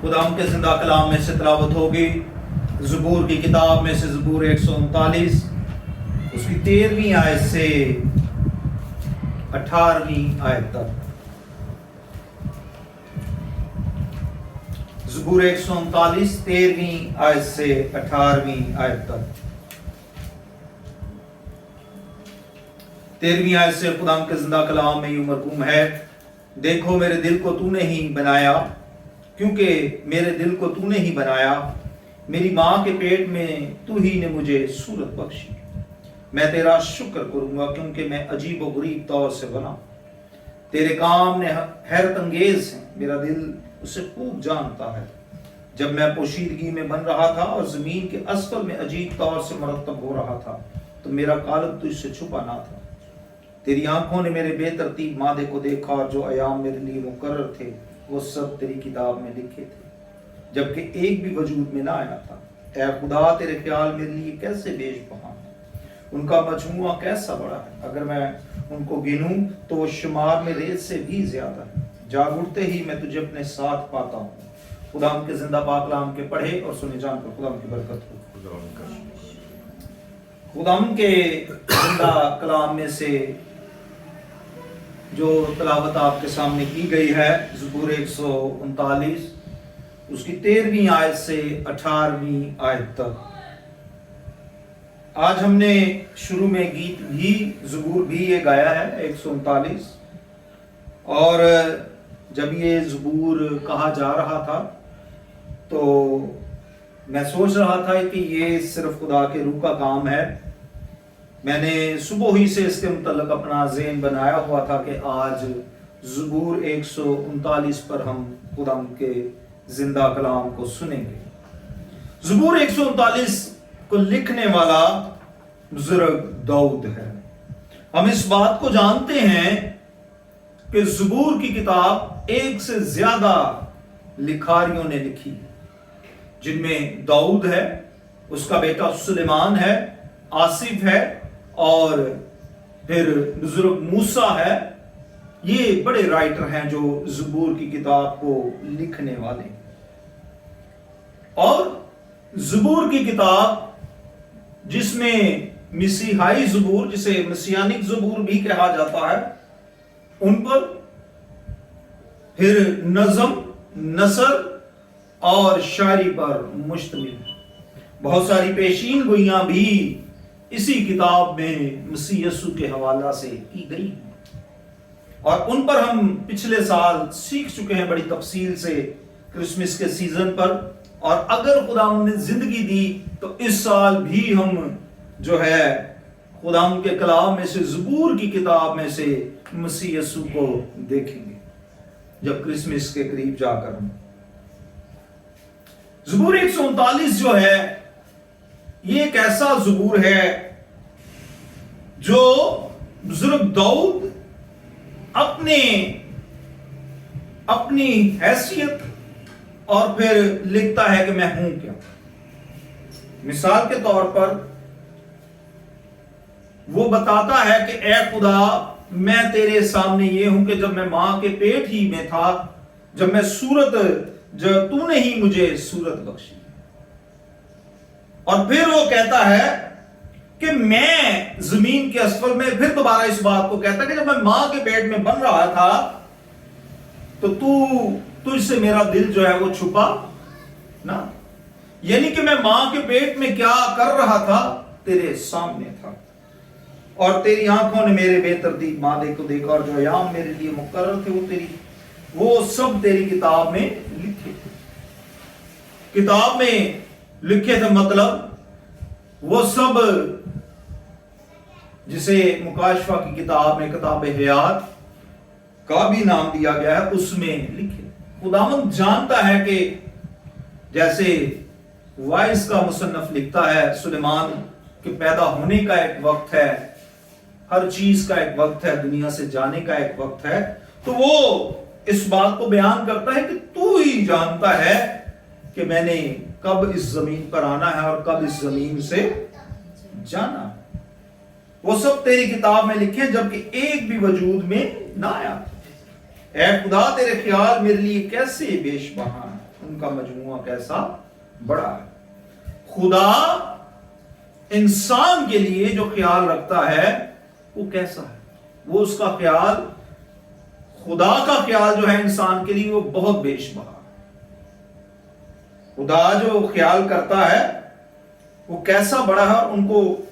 خدا کے زندہ کلام میں سے تلاوت ہوگی زبور کی کتاب میں سے زبور 139 اس کی 13ویں آیت سے 18ویں آیت تک۔ زبور 139 13ویں آیت سے 18ویں آیت تک۔ 13ویں آیت سے خدا کے زندہ کلام میں یوں مرقوم ہے، دیکھو میرے دل کو تو نے ہی بنایا، کیونکہ میرے دل کو تو نے ہی بنایا، میری ماں کے پیٹ میں تو ہی نے مجھے صورت بخشی۔ میں تیرا شکر کروں گا کیونکہ میں عجیب و غریب طور سے بنا، تیرے کام نے حیرت انگیز ہیں، میرا دل اسے خوب جانتا ہے۔ جب میں پوشیدگی میں بن رہا تھا اور زمین کے اسفل میں عجیب طور سے مرتب ہو رہا تھا تو میرا قالب تجھ سے چھپا نہ تھا۔ تیری آنکھوں نے میرے بے ترتیب مادے کو دیکھا اور جو ایام میرے لیے مقرر تھے وہ سب تیری کتاب میں لکھے تھے، جبکہ ایک بھی وجود میں نہ آیا تھا۔ اے خدا تیرے خیال میرے لیے کیسے بیش بہا ہیں، ان کا مجموعہ کیسا بڑا ہے، اگر میں ان کو گنوں تو وہ شمار میں ریت سے بھی زیادہ ہے۔ جاگ اٹھتے ہی میں تجھے اپنے ساتھ پاتا ہوں۔ خدا ہم کے زندہ پاک کلام کے پڑھے اور سنے جان پر خدا ہم کی برکت ہو۔ خدا ہم کے زندہ کلام میں سے جو تلاوت آپ کے سامنے کی گئی ہے زبور 139 اس کی 13ویں آیت سے 18ویں آیت تک۔ آج ہم نے شروع میں گیت بھی زبور بھی یہ گایا ہے 139، اور جب یہ زبور کہا جا رہا تھا تو میں سوچ رہا تھا کہ یہ صرف خدا کے روح کا کام ہے۔ میں نے صبح ہی سے اس کے متعلق اپنا ذہن بنایا ہوا تھا کہ آج زبور 139 پر ہم خدا کے زندہ کلام کو سنیں گے۔ زبور 139 کو لکھنے والا بزرگ داؤد ہے۔ ہم اس بات کو جانتے ہیں کہ زبور کی کتاب ایک سے زیادہ لکھاریوں نے لکھی، جن میں داؤد ہے، اس کا بیٹا سلیمان ہے، آصف ہے، اور پھر بزرگ موسیٰ ہے۔ یہ بڑے رائٹر ہیں جو زبور کی کتاب کو لکھنے والے۔ اور زبور کی کتاب جس میں مسیحائی زبور، جسے مسیانک زبور بھی کہا جاتا ہے، ان پر پھر نظم، نثر اور شاعری پر مشتمل ہے۔ بہت ساری پیشین گوئیاں بھی اسی کتاب میں مسیح یسوع کے حوالہ سے کی گئی ہیں، اور ان پر ہم پچھلے سال سیکھ چکے ہیں بڑی تفصیل سے کرسمس کے سیزن پر، اور اگر خدا نے زندگی دی تو اس سال بھی ہم جو ہے خدا کے کلام میں سے زبور کی کتاب میں سے مسیح یسوع کو دیکھیں گے جب کرسمس کے قریب جا کر۔ زبور 139 جو ہے یہ ایک ایسا زبور ہے جو بزرگ داؤد اپنی حیثیت اور پھر لکھتا ہے کہ میں ہوں کیا۔ مثال کے طور پر وہ بتاتا ہے کہ اے خدا میں تیرے سامنے یہ ہوں کہ جب میں ماں کے پیٹ ہی میں تھا، جب تو نے ہی مجھے صورت بخشی۔ اور پھر وہ کہتا ہے کہ میں زمین کے اسفل میں، پھر دوبارہ اس بات کو کہتا ہے کہ جب میں ماں کے پیٹ میں بن رہا تھا تو تجھ سے میرا دل جو ہے وہ چھپا نہ، یعنی کہ میں ماں کے پیٹ میں کیا کر رہا تھا تیرے سامنے تھا، اور تیری آنکھوں نے میرے بے ترتیب مادے کو دیکھا، اور جو ایام میرے لیے مقرر تھے وہ سب تیری کتاب میں لکھے تھے۔ کتاب میں لکھے تھے مطلب وہ سب جسے مکاشفہ کی کتاب میں کتاب حیات کا بھی نام دیا گیا ہے اس میں لکھے۔ خداوند جانتا ہے کہ جیسے وائس کا مصنف لکھتا ہے سلیمان کے پیدا ہونے کا ایک وقت ہے، ہر چیز کا ایک وقت ہے، دنیا سے جانے کا ایک وقت ہے، تو وہ اس بات کو بیان کرتا ہے کہ تو ہی جانتا ہے کہ میں نے کب اس زمین پر آنا ہے اور کب اس زمین سے جانا۔ وہ سب تیری کتاب میں لکھے جبکہ ایک بھی وجود میں نہ آیا۔ اے خدا تیرے خیال میرے لیے کیسے بیش بہا ہیں، उनका मजमुआ कैसा बड़ा है। खुदा इंसान के लिए जो ख्याल रखता है वो कैसा है, वो उसका ख्याल, खुदा का ख्याल जो है इंसान के लिए वो बहुत बेशुमार। खुदा जो ख्याल करता है वो कैसा बड़ा है, और उनको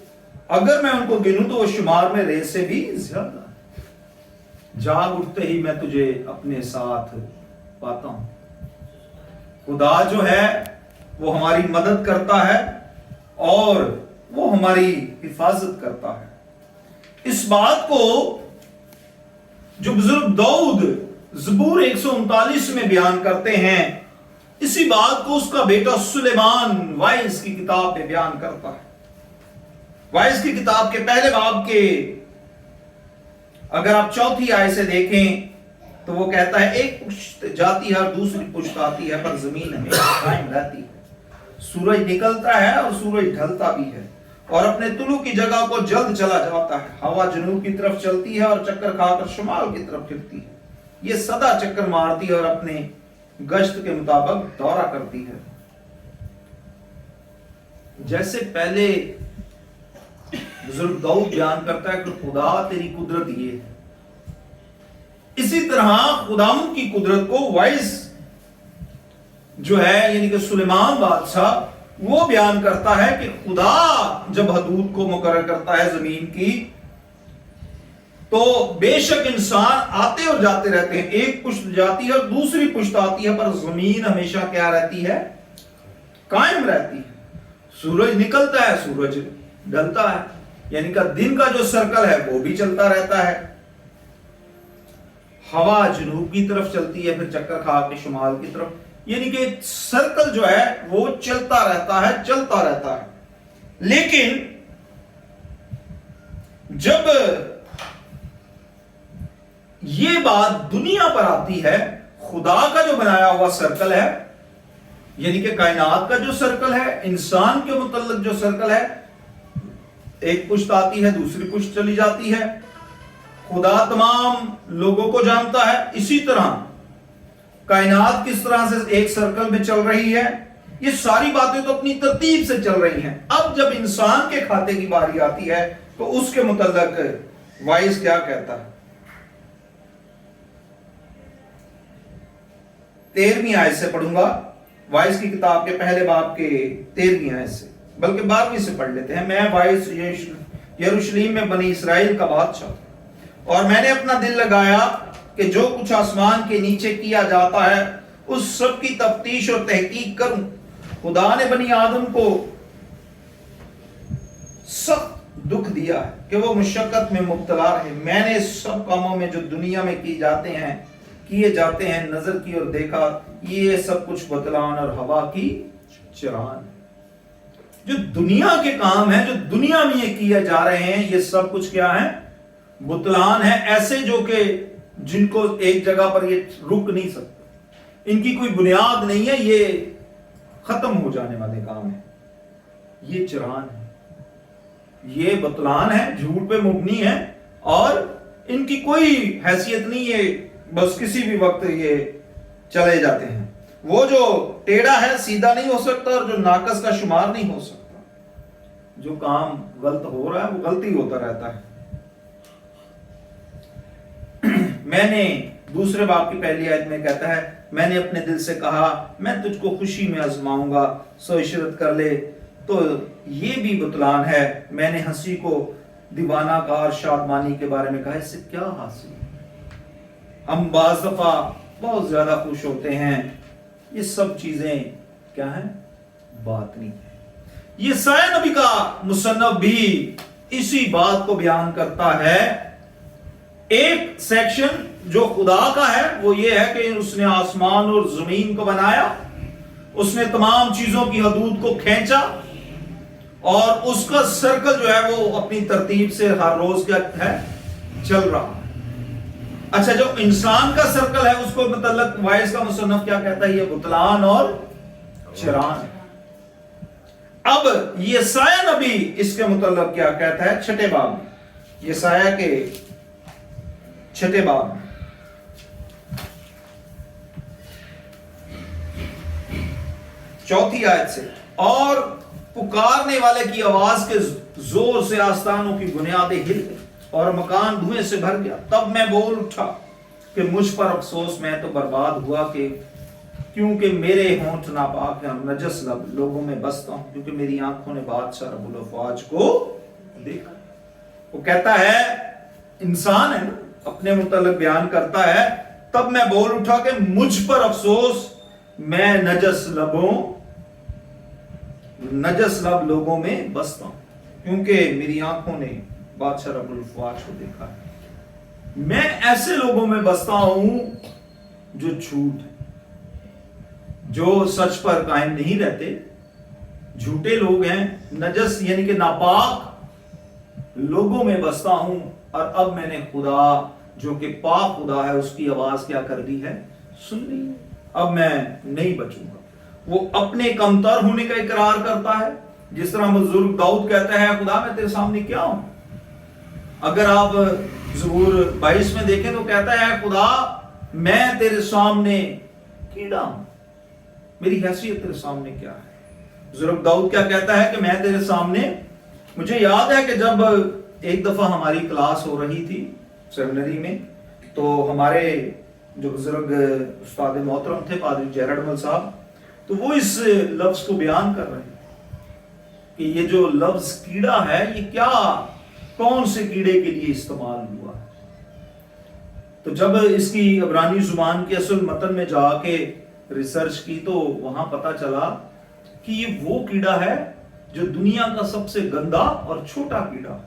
अगर मैं उनको गिनूं तो वो शुमार में रेत से भी ज्यादा है। जाग उठते ही मैं तुझे अपने साथ पाता हूं। खुदा जो है वो हमारी मदद करता है और वो हमारी हिफाजत करता है। इस बात को जो बुजुर्ग दाऊद ज़बूर 139 में बयान करते हैं, इसी बात को उसका बेटा सुलेमान वाइज की किताब में बयान करता है। वाइज की किताब के पहले बाब के अगर आप चौथी आयत से देखें तो वो कहता है, एक पुश्त जाती है और दूसरी पुश्त आती है, पर जमीन हमेशा कायम रहती है। सूरज निकलता है और सूरज ढलता भी है और अपने तुलू की जगह को जल्द चला जाता है। हवा जनूब की तरफ चलती है और चक्कर खाकर शुमाल की तरफ फिरती है। ये सदा चक्कर मारती है और अपने गश्त के मुताबिक दौरा करती है। जैसे पहले बुजुर्ग दाऊद बयान करता है कि खुदा तेरी कुदरत ये है, इसी तरह खुदाम की कुदरत को वाइस जो है यानी कि सुलेमान बादशाह वो बयान करता है कि खुदा जब हदूद को मुकर्रर करता है जमीन की, तो बेशक इंसान आते और जाते रहते हैं, एक पुश्त जाती है और दूसरी पुश्त आती है, पर जमीन हमेशा क्या रहती है, कायम रहती है। सूरज निकलता है, सूरज ढलता है, यानी कि दिन का जो सर्कल है वो भी चलता रहता है। हवा जनूब की तरफ चलती है, फिर चक्कर खा के शुमाल की तरफ, यानी कि सर्कल जो है वो चलता रहता है, चलता रहता है। लेकिन जब ये बात दुनिया पर आती है, खुदा का जो बनाया हुआ सर्कल है, यानी कि कायनात का जो सर्कल है, इंसान के मुतल्लिक जो सर्कल है, एक पुश्त आती है, दूसरी पुश्त चली जाती है। खुदा तमाम लोगों को जानता है। इसी तरह कायनात किस तरह से एक सर्कल में चल रही है, ये सारी बातें तो अपनी तरतीब से चल रही हैं। अब जब इंसान के खाते की बारी आती है तो उसके मुतल्लिक वाइस क्या कहता है। 13वीं आयत से पढ़ूंगा, वाइस की किताब के पहले बाब के 13वीं आयत से, बल्कि 12वीं से पढ़ लेते हैं। मैं वाइस यरूशलेम में बनी इसराइल का बादशाह, और मैंने अपना दिल लगाया कि जो कुछ आसमान के नीचे किया जाता है उस सब की तफ्तीश और तहकीक करूं। खुदा ने बनी आदम को सख्त दुख दिया है कि वो मुशक्कत में मुब्तला रहे। मैंने सब कामों में जो दुनिया में किए जाते हैं नजर की और देखा, ये सब कुछ बतलान और हवा की चरान। जो दुनिया के काम है, जो दुनिया में ये किए जा रहे हैं, ये सब कुछ क्या है, बुतलान है, ऐसे जो कि जिनको एक जगह पर ये रुक नहीं सकते, इनकी कोई बुनियाद नहीं है, ये खत्म हो जाने वाले काम है, ये चरान है, ये बतलान है, झूठ पे मुबनी है और इनकी कोई हैसियत नहीं है, बस किसी भी वक्त ये चले जाते हैं। वो जो टेढ़ा है सीधा नहीं हो सकता और जो नाकस का शुमार नहीं हो सकता। जो काम गलत हो रहा है वो गलती होता रहता है। मैंने दूसरे बाब की पहली आयत में कहता है, मैंने अपने दिल से कहा मैं तुझको खुशी में आजमाऊंगा, सो इशरत कर ले। तो ये भी बुतलान है। मैंने हंसी को दीवाना कहा और शादमानी के बारे में कहा, इससे क्या हासिल। हम बाज़ दफा बहुत ज्यादा खुश होते हैं, ये सब चीजें क्या है, बात नहीं है। ये साया नबी का मुसन्नफ भी इसी बात को बयान करता है। एक सेक्शन जो खुदा का है वो ये है कि उसने आसमान और जमीन को बनाया, उसने तमाम चीजों की हदूद को खींचा और उसका सर्कल जो है वो अपनी तरतीब से हर रोज क्या है, चल रहा है। अच्छा, जो इंसान का सर्कल है उसको मतलब वाइस का मुसन्नफ क्या कहता है, ये बुतलान और चरान। अब ये साया नबी इसके मुतल्लक क्या कहता है, छठे बाब में, ये साया के छठे बाब में चौथी आयत से, और पुकारने वाले की आवाज के जोर से आस्थानों की बुनियादें हिल गई और मकान धुएं से भर गया। तब मैं बोल उठा कि मुझ पर अफसोस, मैं तो बर्बाद हुआ, कि क्योंकि मेरे होंठ नापाक हैं और नजस लब लोगों में बसता हूं, क्योंकि मेरी आंखों ने बादशाह रब्बुल अफवाज को देखा। वो कहता है, इंसान है ना, अपने मुतल्लिक बयान करता है, तब मैं बोल उठा कि मुझ पर अफसोस, मैं नजस लब लोगों में बसता हूं, क्योंकि मेरी आंखों ने बादशाह रब्बुल अफवाज को देखा है। मैं ऐसे लोगों में बसता हूं जो झूठ है, जो सच पर कायम नहीं रहते, झूठे लोग हैं, नजस यानी कि नापाक लोगों में बसता हूं। और अब मैंने खुदा जो कि पाक खुदा है उसकी आवाज क्या कर दी है, सुन ली। अब मैं नहीं बचूंगा। वो अपने कमतर होने का इकरार करता है, जिस तरह बुजुर्ग दाऊद कहता है, खुदा मैं तेरे सामने क्या हूं। अगर आप ज़बूर 22 में देखें तो कहता है, खुदा मैं तेरे सामने कीड़ा हूं, मेरी हैसियत तेरे सामने क्या है। बुजुर्ग दाऊद क्या कहता है कि मैं तेरे सामने, मुझे याद है कि जब एक दफा हमारी क्लास हो रही थी सेमिनरी में, तो हमारे जो बुजुर्ग उस्ताद मोहतरम थे पादरी जैरडमल साहब, तो वो इस लफ्ज को बयान कर रहे हैं कि ये जो लफ्ज कीड़ा है, ये क्या, कौन से कीड़े के लिए इस्तेमाल हुआ। तो जब इसकी इब्रानी जुबान के असल मतन में जाके रिसर्च की तो वहां पता चला कि ये वो कीड़ा है जो दुनिया का सबसे गंदा और छोटा कीड़ा,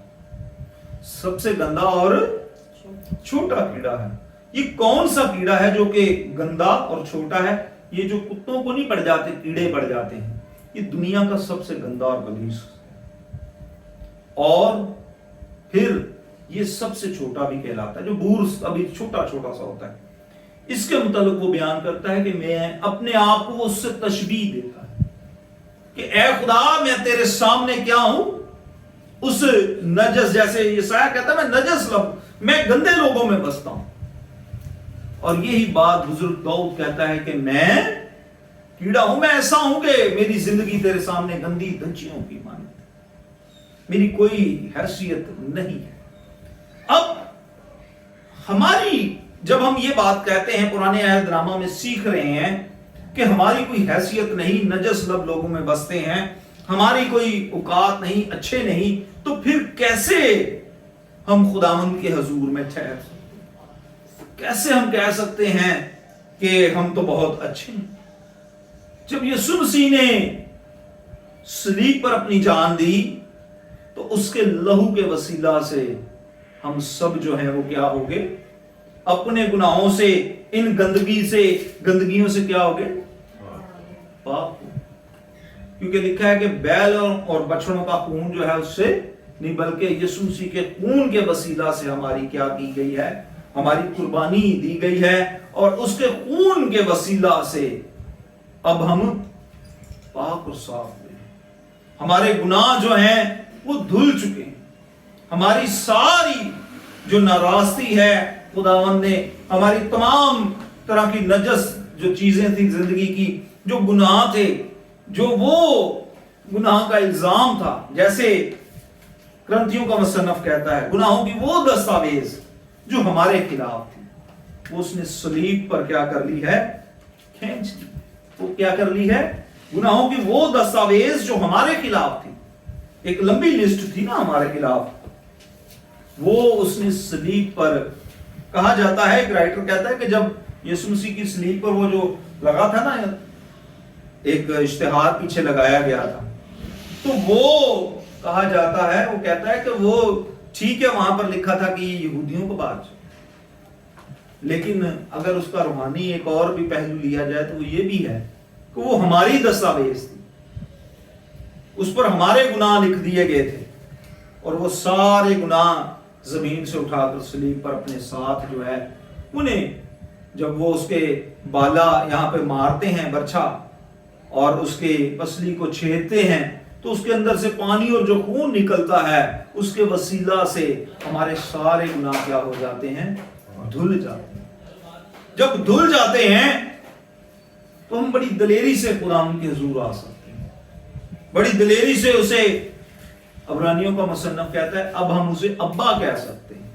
सबसे गंदा और छोटा कीड़ा है। ये कौन सा कीड़ा है जो कि गंदा और छोटा है। ये जो कुत्तों को नहीं पड़ जाते, कीड़े पड़ जाते हैं, ये दुनिया का सबसे गंदा और गलीज, और फिर ये सबसे छोटा भी कहलाता है, जो बूर अभी छोटा छोटा सा होता है। इसके मुताबिक वो बयान करता है कि मैं अपने आप को उससे तशबीह देता है कि ए खुदा मैं तेरे सामने क्या हूं, उस नजस, जैसे यशायाह कहता है मैं नजस लब, मैं गंदे लोगों में बसता हूं। और यही बात बुजुर्ग दाऊद कहता है कि मैं कीड़ा हूं, मैं ऐसा हूं कि मेरी जिंदगी तेरे सामने गंदी धंचियों की मानी, मेरी कोई हैसियत नहीं है। अब हमारी, जब हम ये बात कहते हैं, पुराने अहद नामा में सीख रहे हैं कि हमारी कोई हैसियत नहीं, नजस लब लोगों में बसते हैं, हमारी कोई औकात नहीं, अच्छे नहीं, तो फिर कैसे हम खुदावंद के हजूर में ठहर, कैसे हम कह सकते हैं कि हम तो बहुत अच्छे हैं। जब यीशु मसीह ने सलीब पर अपनी जान दी तो उसके लहू के वसीला से हम सब जो हैं वो क्या हो गए, अपने गुनाहों से, इन गंदगियों से क्या हो गए, पाप। क्योंकि लिखा है कि बैल और बछड़ों का खून जो है उससे नहीं, बल्कि यीशु मसीह के खून के वसीला से हमारी क्या की गई है, हमारी कुर्बानी दी गई है, और उसके खून के वसीला से अब हम पाक और साफ हुए। हमारे गुनाह जो हैं वो धुल चुके हैं। हमारी सारी जो नाराजगी है, खुदावंद ने हमारी तमाम तरह की नजस जो चीजें थी जिंदगी की, जो गुनाह थे, जो वो गुनाह का इल्जाम था, जैसे ग्रंथियों का मुसन्नफ कहता है, गुनाहों की वो दस्तावेज जो हमारे खिलाफ थी, वो उसने सलीब पर क्या कर ली है, खींच ली। वो क्या कर ली है, गुनाहों की वो दस्तावेज जो हमारे खिलाफ थी, एक लंबी लिस्ट थी ना हमारे खिलाफ, वो उसने सलीब पर, कहा जाता है, एक राइटर कहता है कि जब यीशु मसीह की सलीब पर वो जो लगा था ना, एक इश्तिहार पीछे लगाया गया था, तो वो कहा जाता है, वो कहता है कि वो ठीक है, वहां पर लिखा था कि यहूदियों को बात, लेकिन अगर उसका रूहानी एक और भी पहलू लिया जाए तो वो ये भी है कि वो हमारी दस्तावेज थी, उस पर हमारे गुनाह लिख दिए गए थे, और वो सारे गुनाह जमीन से उठाकर सलीब पर अपने साथ जो है, उन्हें जब वो उसके बाला यहाँ पे मारते हैं बरछा और उसके पसली को छेदते हैं, तो उसके अंदर से पानी और जो खून निकलता है उसके वसीला से हमारे सारे गुनाह क्या हो जाते हैं, धुल जाते हैं। जब धुल जाते हैं तो हम बड़ी दलेरी से खुदावंद के हुजूर आ सकते हैं, बड़ी दलेरी से उसे, अबरानियों का मुसन्नफ कहता है, अब हम उसे अब्बा कह सकते हैं।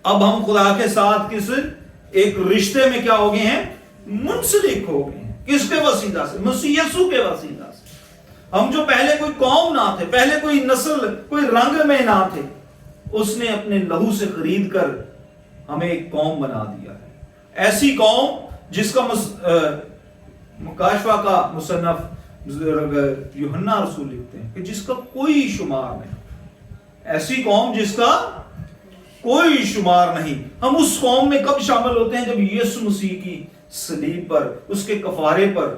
अब हम खुदा के साथ किस एक रिश्ते में क्या हो गए हैं, मुंसलिक हो गए हैं। किसके वसीला से? मसीह यीशु के वसीला से। हम जो पहले कोई कौम ना थे, पहले कोई नस्ल, कोई रंग में ना थे, उसने अपने लहू से खरीद कर हमें एक कौम बना दिया है। ऐसी कौम जिसका मुकाशवा का मुसन्नफ यूहन्ना रसूल लिखते हैं कि जिसका कोई शुमार नहीं, ऐसी कौम जिसका कोई शुमार नहीं। हम उस कौम में कब शामिल होते हैं? जब यीशु मसीह की सलीब पर, उसके कफारे पर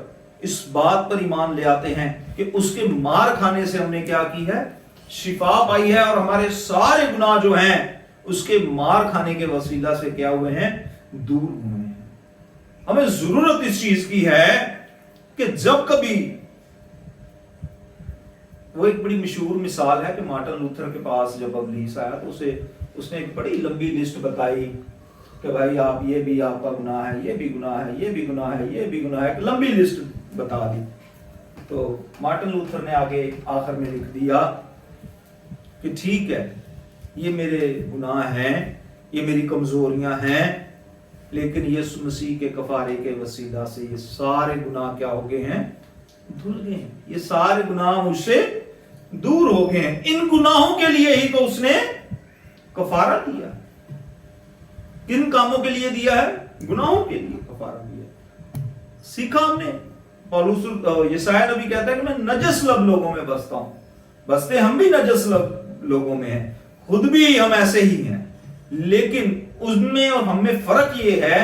इस बात पर ईमान ले आते हैं कि उसके मार खाने से हमने क्या की है, शिफा पाई है, और हमारे सारे गुनाह जो हैं उसके मार खाने के वसीला से क्या हुए हैं, दूर हुए हैं। हमें जरूरत इस चीज की है कि जब कभी, वो एक बड़ी मशहूर मिसाल है कि मार्टिन लूथर के पास जब इब्लीस आया तो उसने एक बड़ी लंबी लिस्ट बताई कि भाई आप, ये भी आपका गुनाह है, ये भी गुनाह है, ये भी गुनाह है, ये भी गुनाह है, एक लंबी लिस्ट बता दी। तो मार्टिन लूथर ने आगे आखिर में लिख दिया कि ठीक है, ये मेरे गुनाह हैं, ये मेरी कमजोरियां हैं, लेकिन यीशु मसीह के कफारे के वसीला से ये सारे गुनाह क्या हो गए हैं, धुल गए हैं। ये सारे गुनाह मुझसे दूर हो गए हैं। इन गुनाहों के लिए ही तो उसने कफारा दिया। किन कामों के लिए दिया है? गुनाहों के लिए कफारा दिया। सीखा हमने, पौलुस यशायाह नबी कहता है कि मैं नजस लब लोगों में बसता हूं। बसते हम भी नजस लब लोगों में हैं, खुद भी हम ऐसे ही हैं, लेकिन उसमें और हम में फर्क ये है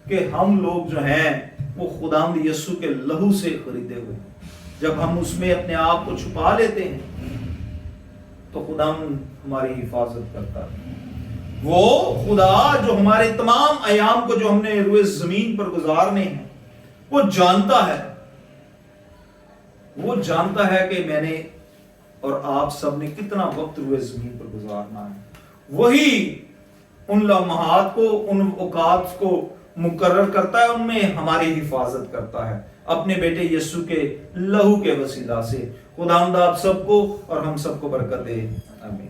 कि हम लोग जो हैं वो खुदावंद यीशु के लहू से खरीदे हुए। जब हम उसमें अपने आप को छुपा लेते हैं तो खुदावंद हमारी हिफाजत करता है। वो खुदा जो हमारे तमाम अयाम को जो हमने रुए जमीन पर गुजारने हैं वो जानता है। वो जानता है कि मैंने और आप सब ने कितना वक्त रुए जमीन पर गुजारना है। वही उन लम्हात को, उन औकात को मुकर्रर करता है, उनमें हमारी हिफाजत करता है अपने बेटे यीशु के लहू के वसीला से। खुदावंद आप सबको और हम सबको बरकत दे। आमीन।